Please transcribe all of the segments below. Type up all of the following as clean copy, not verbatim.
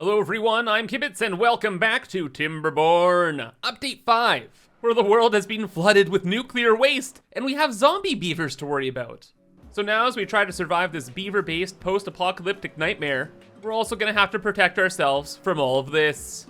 Hello everyone, I'm ImKibitz and welcome back to Timberborn, Update 5, where the world has been flooded with nuclear waste and we have zombie beavers to worry about. So now as we try to survive this beaver-based post-apocalyptic nightmare, we're also gonna have to protect ourselves from all of this.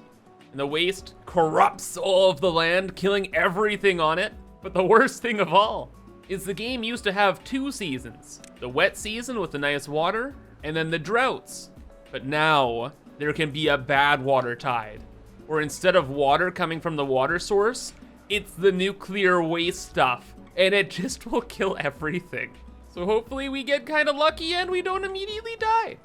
And the waste corrupts all of the land, killing everything on it. But the worst thing of all is the game used to have 2 seasons. The wet season with the nice water, and then the droughts. But now, there can be a bad water tide, where instead of water coming from the water source, it's the nuclear waste stuff, and it just will kill everything. So hopefully we get kind of lucky and we don't immediately die.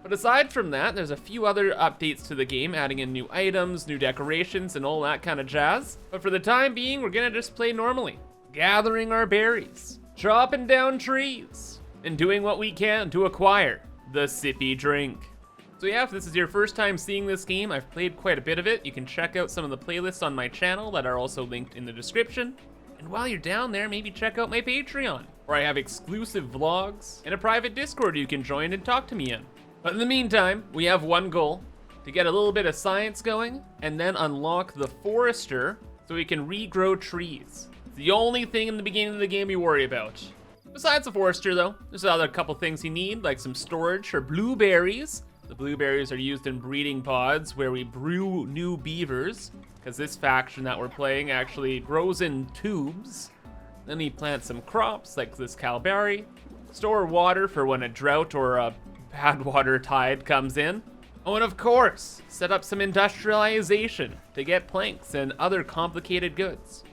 But aside from that, there's a few other updates to the game, adding in new items, new decorations, and all that kind of jazz. But for the time being, we're gonna just play normally, gathering our berries, chopping down trees, and doing what we can to acquire the sippy drink. So yeah, if this is your first time seeing this game, I've played quite a bit of it. You can check out some of the playlists on my channel that are also linked in the description. And while you're down there, maybe check out my Patreon, where I have exclusive vlogs and a private Discord you can join and talk to me in. But in the meantime, we have one goal: to get a little bit of science going and then unlock the forester so we can regrow trees. It's the only thing in the beginning of the game you worry about. Besides the forester though, there's another couple things you need, like some storage for blueberries. The blueberries are used in breeding pods where we brew new beavers, because this faction that we're playing actually grows in tubes. Then we plant some crops like this cowberry, store water for when a drought or a bad water tide comes in. Oh, and of course, set up some industrialization to get planks and other complicated goods.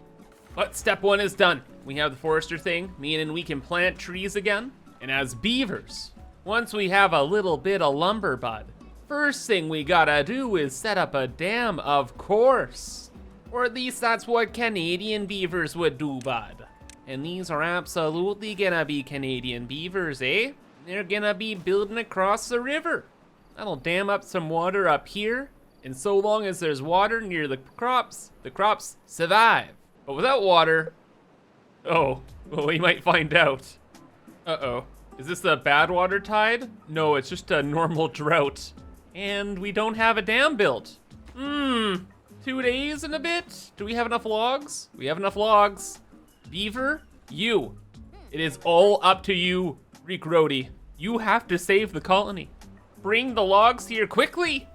But step 1 is done. We have the forester thing, meaning we can plant trees again. And as beavers, once we have a little bit of lumber, bud, first thing we gotta do is set up a dam, of course. Or at least that's what Canadian beavers would do, bud. And these are absolutely gonna be Canadian beavers, eh? They're gonna be building across the river. That'll dam up some water up here, and so long as there's water near the crops survive. But without water, oh, well, we might find out. Uh-oh. Is this the bad water tide? No, it's just a normal drought. And we don't have a dam built. 2 days and a bit? Do we have enough logs? We have enough logs. Beaver, you. It is all up to you, Reek Roadie. You have to save the colony. Bring the logs here quickly.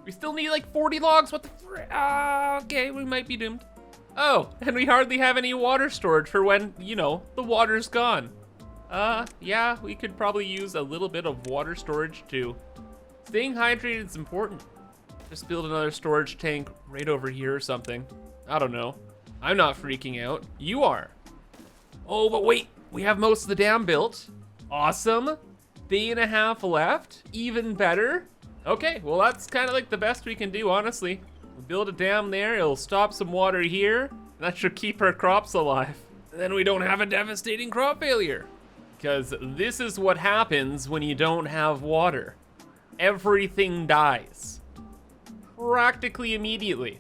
We still need like 40 logs, what the okay, we might be doomed. Oh, and we hardly have any water storage for when, you know, the water's gone. Yeah, we could probably use a little bit of water storage too. Staying hydrated is important. Just build another storage tank right over here or something. I don't know. I'm not freaking out. You are. Oh, but wait, we have most of the dam built. Awesome. Day and a half left, even better. Okay, well that's kind of like the best we can do, honestly. We'll build a dam there, it'll stop some water here, and that should keep our crops alive. And then we don't have a devastating crop failure. Because this is what happens when you don't have water. Everything dies. Practically immediately.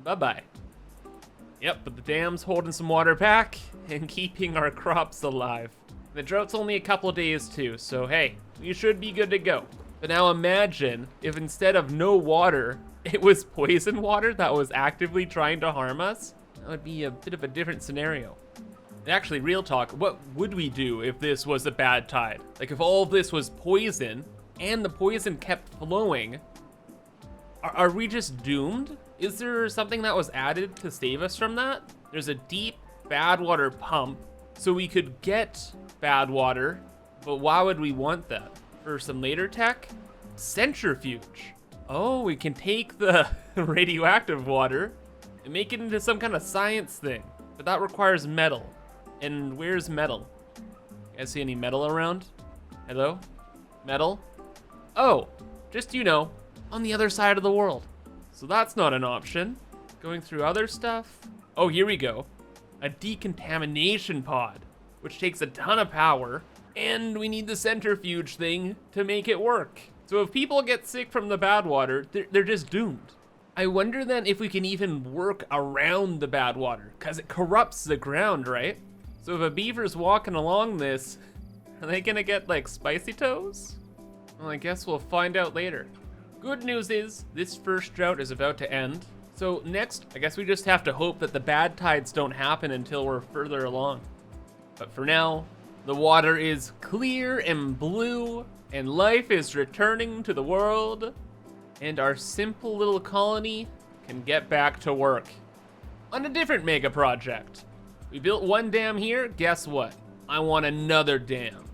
Bye-bye. Yep, but the dam's holding some water back and keeping our crops alive. The drought's only a couple days too, so hey, we should be good to go. But now imagine if instead of no water, it was poison water that was actively trying to harm us. That would be a bit of a different scenario. Actually, real talk, what would we do if this was a bad tide? Like if all of this was poison and the poison kept flowing, are we just doomed? Is there something that was added to save us from that? There's a deep bad water pump so we could get bad water, but why would we want that? For some later tech? Centrifuge. Oh, we can take the radioactive water and make it into some kind of science thing, but that requires metal. And where's metal? You guys see any metal around? Hello? Metal? Oh, just, you know, on the other side of the world. So that's not an option. Going through other stuff. Oh, here we go. A decontamination pod, which takes a ton of power, and we need the centrifuge thing to make it work. So if people get sick from the bad water, they're just doomed. I wonder then if we can even work around the bad water, because it corrupts the ground, right? So if a beaver's walking along this, are they gonna get like spicy toes? Well, I guess we'll find out later. Good news is this first drought is about to end. So next, I guess we just have to hope that the bad tides don't happen until we're further along. But for now, the water is clear and blue, and life is returning to the world, and our simple little colony can get back to work on a different mega project. We built one dam here, guess what? I want another dam.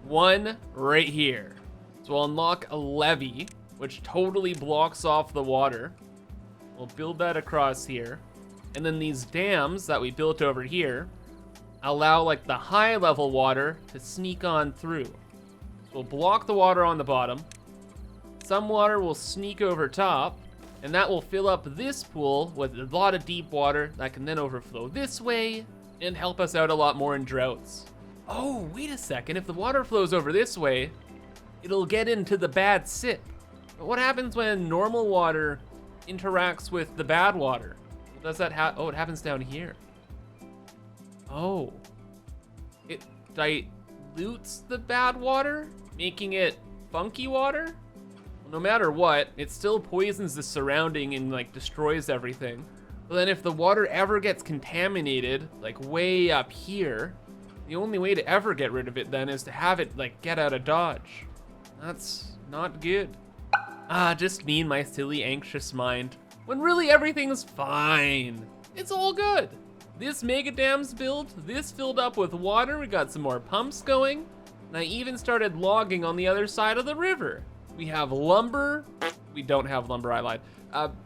One right here. So I'll unlock a levee, which totally blocks off the water. We'll build that across here. And then these dams that we built over here allow like the high level water to sneak on through. So we'll block the water on the bottom. Some water will sneak over top, and that will fill up this pool with a lot of deep water that can then overflow this way and help us out a lot more in droughts. Oh, wait a second, if the water flows over this way, it'll get into the bad sip. But what happens when normal water interacts with the bad water? Does that oh, it happens down here. Oh, it dilutes the bad water, making it funky water? No matter what, it still poisons the surrounding and like destroys everything. But then if the water ever gets contaminated, like way up here, the only way to ever get rid of it then is to have it like get out of Dodge. That's not good. Just me and my silly anxious mind. When really everything's fine. It's all good. This mega dam's built, this filled up with water, we got some more pumps going, and I even started logging on the other side of the river. We have lumber. We don't have lumber, I lied.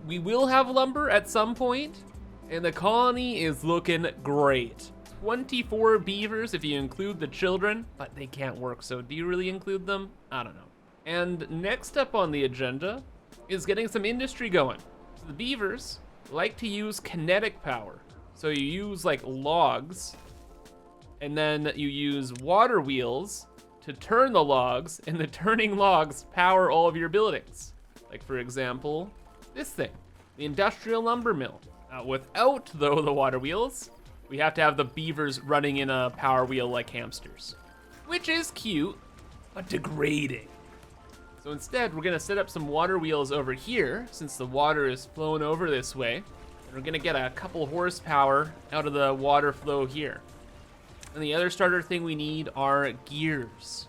We will have lumber at some point, and the colony is looking great. 24 beavers if you include the children, but they can't work, so do you really include them? I don't know. And next up on the agenda is getting some industry going. So the beavers like to use kinetic power. So you use like logs, and then you use water wheels to turn the logs, and the turning logs power all of your buildings. Like for example, this thing, the industrial lumber mill. Without though the water wheels, we have to have the beavers running in a power wheel like hamsters, which is cute, but degrading. So instead, we're gonna set up some water wheels over here, since the water is flowing over this way. And we're gonna get a couple horsepower out of the water flow here. And the other starter thing we need are gears.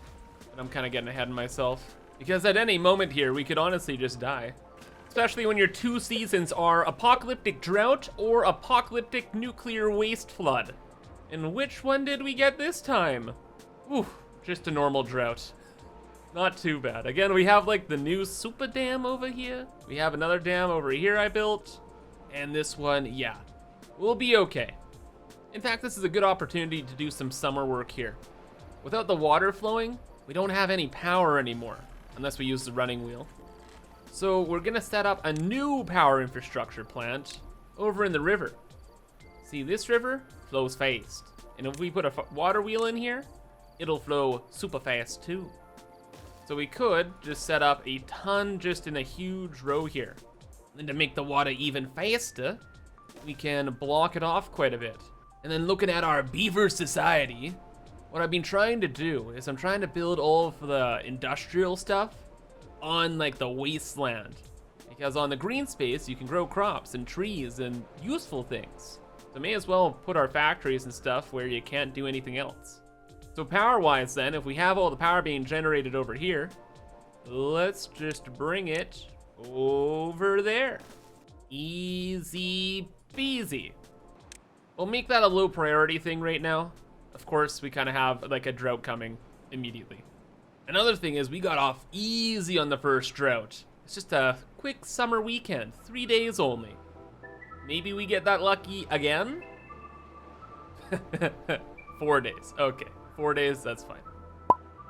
But I'm kind of getting ahead of myself, because at any moment here, we could honestly just die. Especially when your two seasons are apocalyptic drought or apocalyptic nuclear waste flood. And which one did we get this time? Ooh, just a normal drought. Not too bad. Again, we have like the new super dam over here. We have another dam over here I built. And this one, yeah, we'll be okay. In fact, this is a good opportunity to do some summer work here. Without the water flowing, we don't have any power anymore, unless we use the running wheel. So we're gonna set up a new power infrastructure plant over in the river. See, this river flows fast. And if we put a water wheel in here, it'll flow super fast too. So we could just set up a ton just in a huge row here. And to make the water even faster, we can block it off quite a bit. And then looking at our beaver society, what I've been trying to do is I'm trying to build all of the industrial stuff on like the wasteland. Because on the green space, you can grow crops and trees and useful things. So may as well put our factories and stuff where you can't do anything else. So power-wise then, if we have all the power being generated over here, let's just bring it over there. Easy peasy. We'll make that a low priority thing right now. Of course, we kind of have like a drought coming immediately. Another thing is we got off easy on the first drought. It's just a quick summer weekend, 3 days only. Maybe we get that lucky again? 4 days, okay. 4 days, that's fine.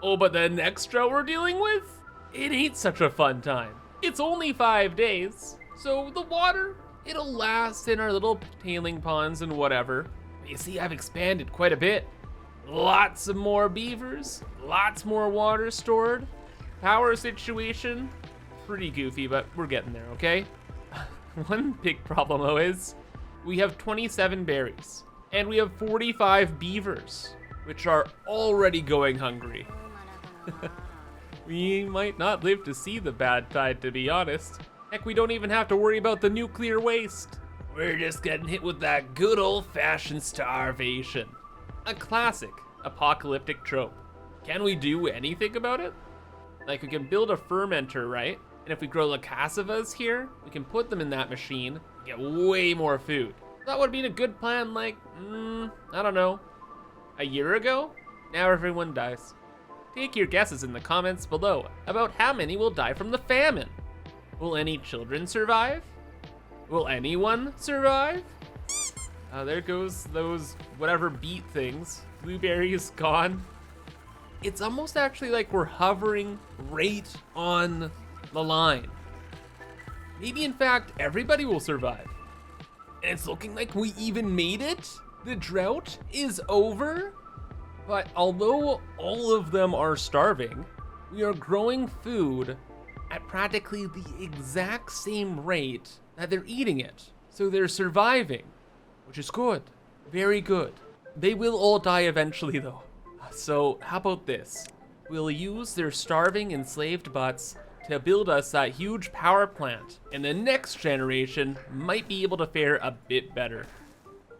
Oh, but the next drought we're dealing with? It ain't such a fun time. It's only 5 days, so the water, it'll last in our little tailing ponds and whatever. You see, I've expanded quite a bit. Lots of more beavers, lots more water stored. Power situation, pretty goofy, but we're getting there, okay? One big problem though is we have 27 berries and we have 45 beavers, which are already going hungry. We might not live to see the bad tide, to be honest. Heck, we don't even have to worry about the nuclear waste. We're just getting hit with that good old-fashioned starvation. A classic apocalyptic trope. Can we do anything about it? Like, we can build a fermenter, right? And if we grow the cassavas here, we can put them in that machine, get way more food. That would have been a good plan, like, I don't know, a year ago? Now everyone dies. Take your guesses in the comments below about how many will die from the famine. Will any children survive? Will anyone survive? There goes those whatever beet things. Blueberries gone. It's almost actually like we're hovering right on the line. Maybe in fact, everybody will survive. And it's looking like we even made it. The drought is over. But although all of them are starving, we are growing food at practically the exact same rate that they're eating it. So they're surviving, which is good, very good. They will all die eventually though. So how about this? We'll use their starving enslaved butts to build us that huge power plant, and the next generation might be able to fare a bit better.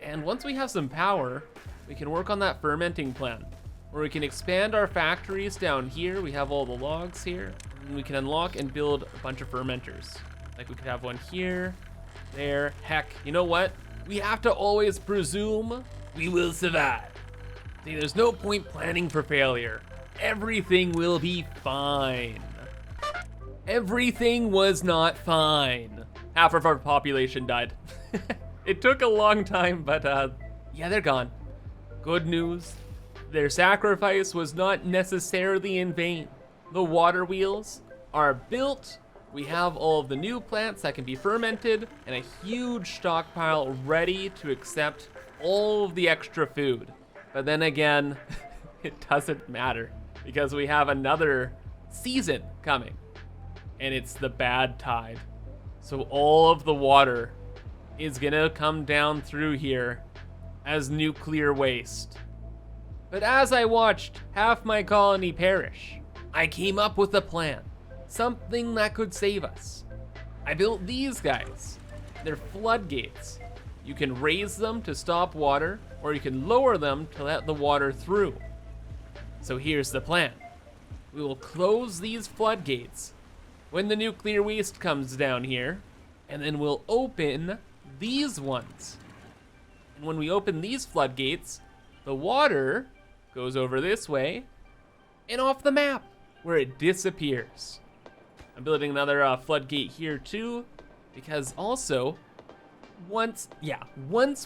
And once we have some power, we can work on that fermenting plan, where we can expand our factories down here. We have all the logs here, and we can unlock and build a bunch of fermenters. Like we could have one here, there. Heck, you know what? We have to always presume we will survive. See, there's no point planning for failure. Everything will be fine. Everything was not fine. Half of our population died. It took a long time, but yeah, they're gone. Good news, their sacrifice was not necessarily in vain. The water wheels are built. We have all of the new plants that can be fermented and a huge stockpile ready to accept all of the extra food. But then again, it doesn't matter because we have another season coming and it's the bad tide. So all of the water is gonna come down through here as nuclear waste. But as I watched half my colony perish, I came up with a plan, something that could save us. I built these guys. They're floodgates. You can raise them to stop water, or you can lower them to let the water through. So here's the plan. We will close these floodgates when the nuclear waste comes down here, and then we'll open these ones. And when we open these floodgates, the water goes over this way and off the map where it disappears. I'm building another floodgate here too, because also once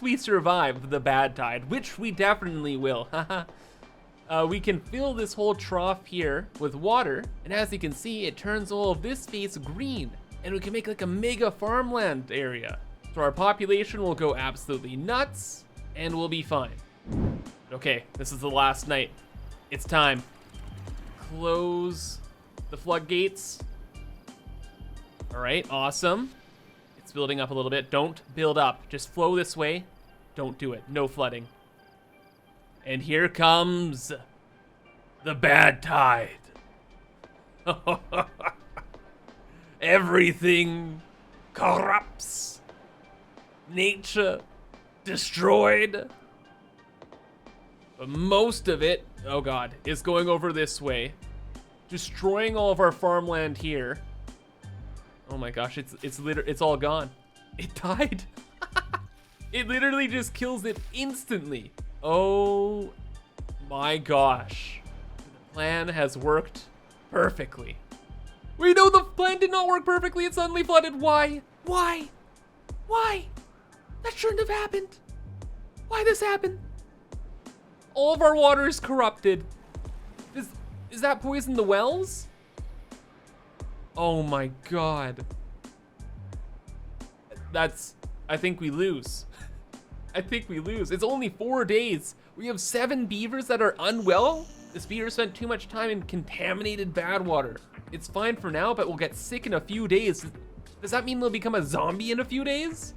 we survive the bad tide, which we definitely will, we can fill this whole trough here with water, and as you can see, it turns all of this space green, and we can make like a mega farmland area. So our population will go absolutely nuts, and we'll be fine. Okay, this is the last night. It's time. Close the floodgates. All right, awesome. It's building up a little bit. Don't build up, just flow this way. Don't do it, no flooding. And here comes the bad tide. Everything corrupts. Nature destroyed. But most of it, oh God, is going over this way, destroying all of our farmland here. Oh my gosh, it's all gone. It died. It literally just kills it instantly. Oh my gosh. The plan has worked perfectly. Wait, no, the plan did not work perfectly. It suddenly flooded. Why? Why? Why? That shouldn't have happened. Why this happened? All of our water is corrupted. Is that poison the wells? Oh my God. I think we lose. I think we lose. It's only 4 days. We have 7 beavers that are unwell. This beaver spent too much time in contaminated bad water. It's fine for now, but we'll get sick in a few days. Does that mean they'll become a zombie in a few days?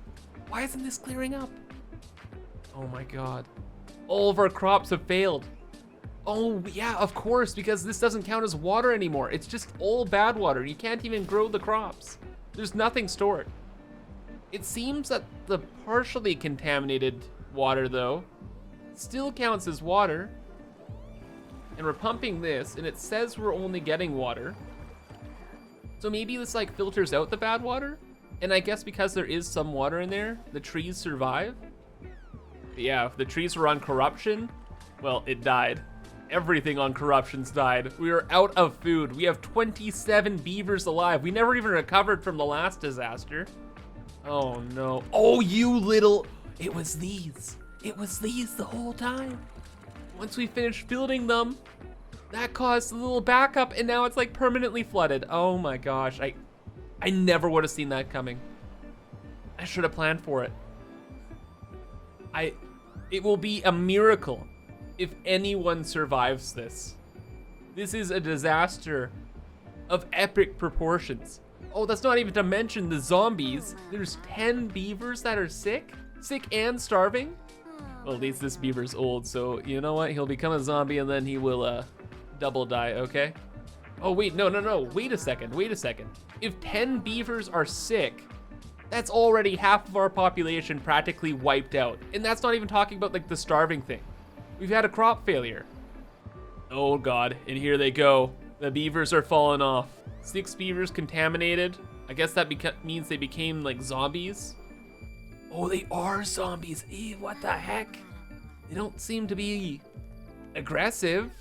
Why isn't this clearing up? Oh my God. All of our crops have failed. Oh yeah, of course, because this doesn't count as water anymore. It's just all bad water. You can't even grow the crops. There's nothing stored. It seems that the partially contaminated water though still counts as water. And we're pumping this and it says we're only getting water. So maybe this like filters out the bad water? And I guess because there is some water in there, the trees survive. But yeah, if the trees were on corruption, well, it died. Everything on corruption's died. We are out of food. We have 27 beavers alive. We never even recovered from the last disaster. Oh no. Oh, you little, it was these. It was these the whole time. Once we finished building them, that caused a little backup and now it's like permanently flooded. Oh my gosh, I never would have seen that coming. I should have planned for it. It will be a miracle if anyone survives this. This is a disaster of epic proportions. Oh, that's not even to mention the zombies. There's 10 beavers that are sick and starving. Well, at least this beaver's old, so you know what? He'll become a zombie and then he will double die, okay? Oh wait, no, wait a second. If 10 beavers are sick, that's already half of our population practically wiped out. And that's not even talking about like the starving thing. We've had a crop failure. Oh God, and here they go. The beavers are falling off. 6 beavers contaminated. I guess that means they became like zombies. Oh, they are zombies. Ew, what the heck? They don't seem to be aggressive.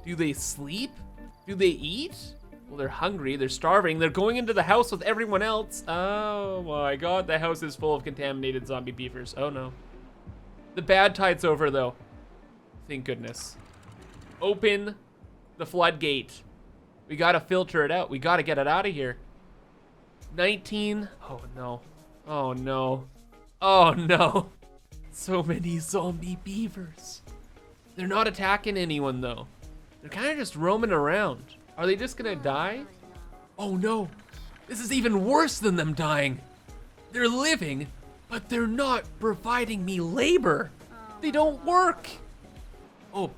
Do they sleep? Do they eat? Well, they're hungry, they're starving, they're going into the house with everyone else. Oh my God, the house is full of contaminated zombie beavers. Oh no. The bad tide's over though. Thank goodness. Open the floodgate. We gotta filter it out. We gotta get it out of here. 19, oh no. Oh no. Oh no. So many zombie beavers. They're not attacking anyone though. They're kind of just roaming around. Are they just gonna die? Oh no, this is even worse than them dying. They're living, but they're not providing me labor. They don't work. Oh,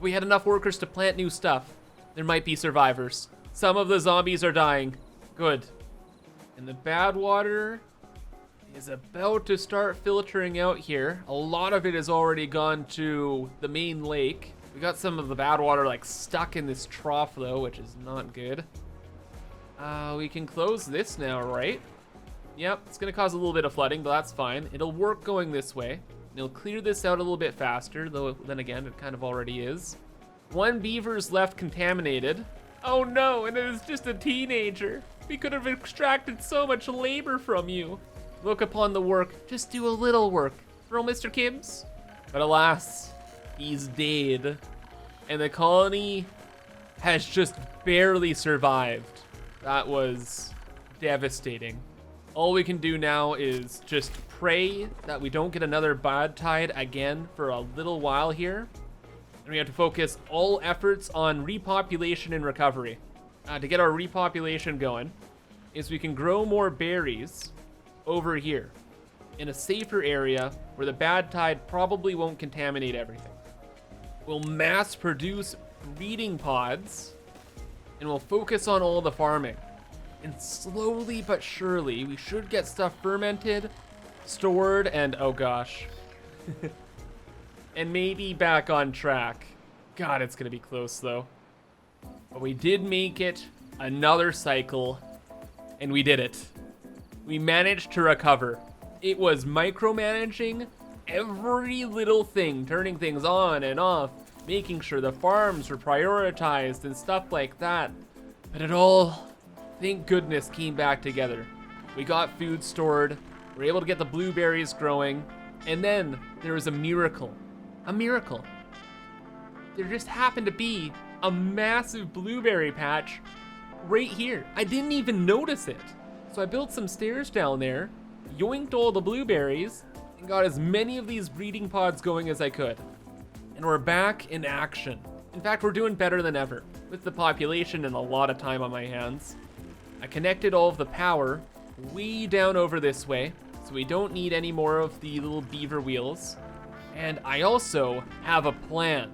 we had enough workers to plant new stuff. There might be survivors. Some of the zombies are dying. Good. And the bad water is about to start filtering out here. A lot of it has already gone to the main lake. We got some of the bad water like stuck in this trough though, which is not good. We can close this now, right? Yep, it's gonna cause a little bit of flooding, but that's fine. It'll work going this way. It'll clear this out a little bit faster, though then again, it kind of already is. 1 beaver's left contaminated. Oh no, and it is just a teenager. We could have extracted so much labor from you. Look upon the work, just do a little work. For old Mr. Kibbs. But alas, he's dead. And the colony has just barely survived. That was devastating. All we can do now is just pray that we don't get another bad tide again for a little while here. And we have to focus all efforts on repopulation and recovery. To get our repopulation going, is we can grow more berries over here in a safer area where the bad tide probably won't contaminate everything. We'll mass produce breeding pods and we'll focus on all the farming. And slowly but surely, we should get stuff fermented, stored, and oh gosh. And maybe back on track. God, it's gonna be close though. But we did make it another cycle, and we did it. We managed to recover. It was micromanaging every little thing, turning things on and off, making sure the farms were prioritized and stuff like that. But it all, thank goodness, came back together. We got food stored, we were able to get the blueberries growing, and then there was a miracle. A miracle. There just happened to be a massive blueberry patch right here. I didn't even notice it. So I built some stairs down there, yoinked all the blueberries, and got as many of these breeding pods going as I could. And we're back in action. In fact, we're doing better than ever, with the population and a lot of time on my hands. I connected all of the power way down over this way, so we don't need any more of the little beaver wheels. And I also have a plan.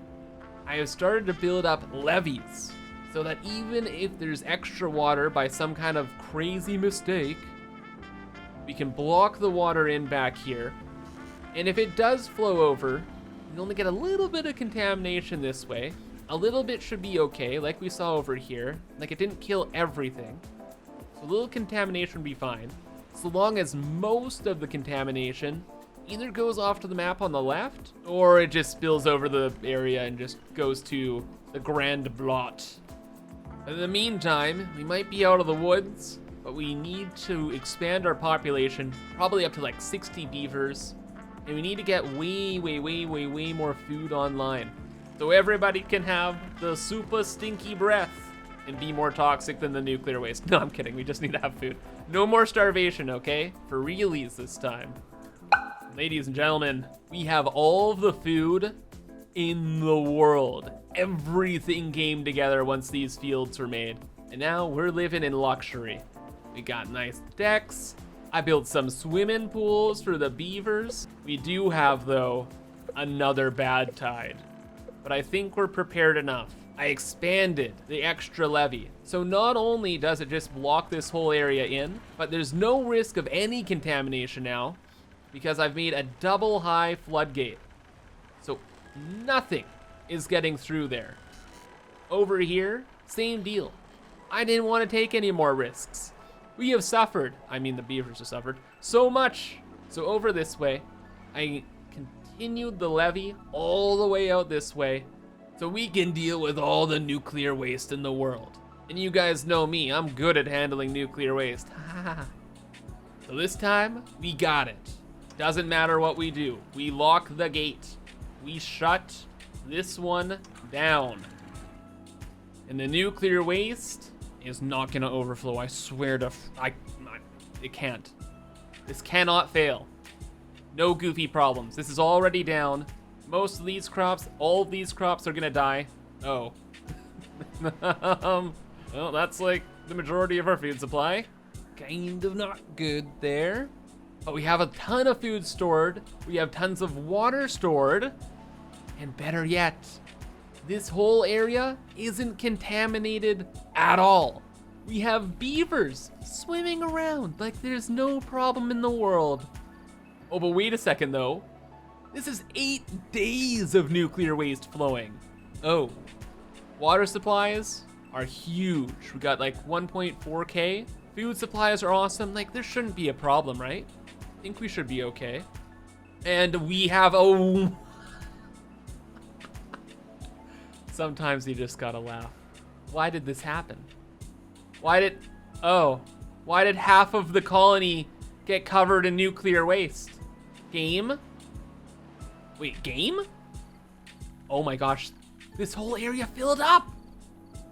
I have started to build up levees so that even if there's extra water by some kind of crazy mistake, we can block the water in back here. And if it does flow over, we only get a little bit of contamination this way. A little bit should be okay, like we saw over here. Like, it didn't kill everything. So a little contamination would be fine. So long as most of the contamination either goes off to the map on the left, or it just spills over the area and just goes to the grand blot. In the meantime, we might be out of the woods, but we need to expand our population, probably up to like 60 beavers. And we need to get way more food online, so everybody can have the super stinky breath and be more toxic than the nuclear waste. No, I'm kidding. We just need to have food. No more starvation, okay? For realies this time. Ladies and gentlemen, we have all the food in the world. Everything came together once these fields were made. And now we're living in luxury. We got nice decks. I built some swimming pools for the beavers. We do have, though, another bad tide. But I think we're prepared enough. I expanded the extra levee. So not only does it just block this whole area in, but there's no risk of any contamination now because I've made a double high floodgate. So nothing is getting through there. Over here, same deal. I didn't want to take any more risks. We have suffered, I mean the beavers have suffered, so much. So over this way, I continued the levee all the way out this way so we can deal with all the nuclear waste in the world. And you guys know me, I'm good at handling nuclear waste. So this time, we got it. Doesn't matter what we do. We lock the gate. We shut this one down. And the nuclear waste is not gonna overflow. I swear to, it can't. This cannot fail. No goofy problems. This is already down. Most of these crops, all of these crops are gonna die. Oh. Well, that's like the majority of our food supply. Kind of not good there. But we have a ton of food stored. We have tons of water stored. And better yet, this whole area isn't contaminated at all. We have beavers swimming around like there's no problem in the world. Oh, but wait a second though. This is 8 days of nuclear waste flowing. Oh, water supplies are huge. We got like 1.4K. Food supplies are awesome. Like, there shouldn't be a problem, right? I think we should be okay. And we have, oh. Sometimes you just gotta laugh. Why did this happen? Why did half of the colony get covered in nuclear waste? Game? Wait, game? Oh my gosh, this whole area filled up.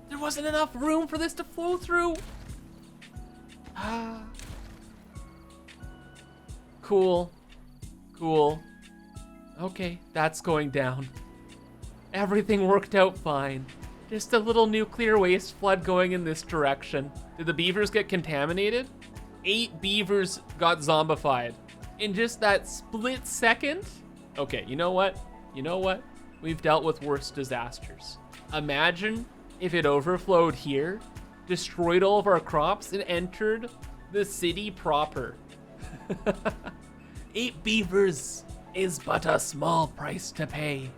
There wasn't enough room for this to flow through. Cool. Okay, that's going down. Everything worked out fine. Just a little nuclear waste flood going in this direction. Did the beavers get contaminated? 8 beavers got zombified in just that split second. Okay, you know what? We've dealt with worse disasters. Imagine if it overflowed here, destroyed all of our crops, and entered the city proper. 8 beavers is but a small price to pay.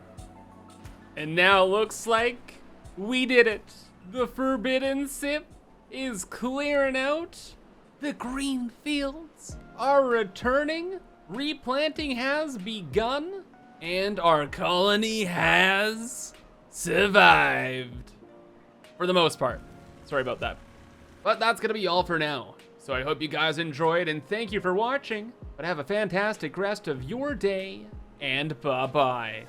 And now looks like we did it. The forbidden sip is clearing out. The green fields are returning. Replanting has begun. And our colony has survived. For the most part. Sorry about that. But that's gonna be all for now. So I hope you guys enjoyed and thank you for watching. But have a fantastic rest of your day and bye-bye.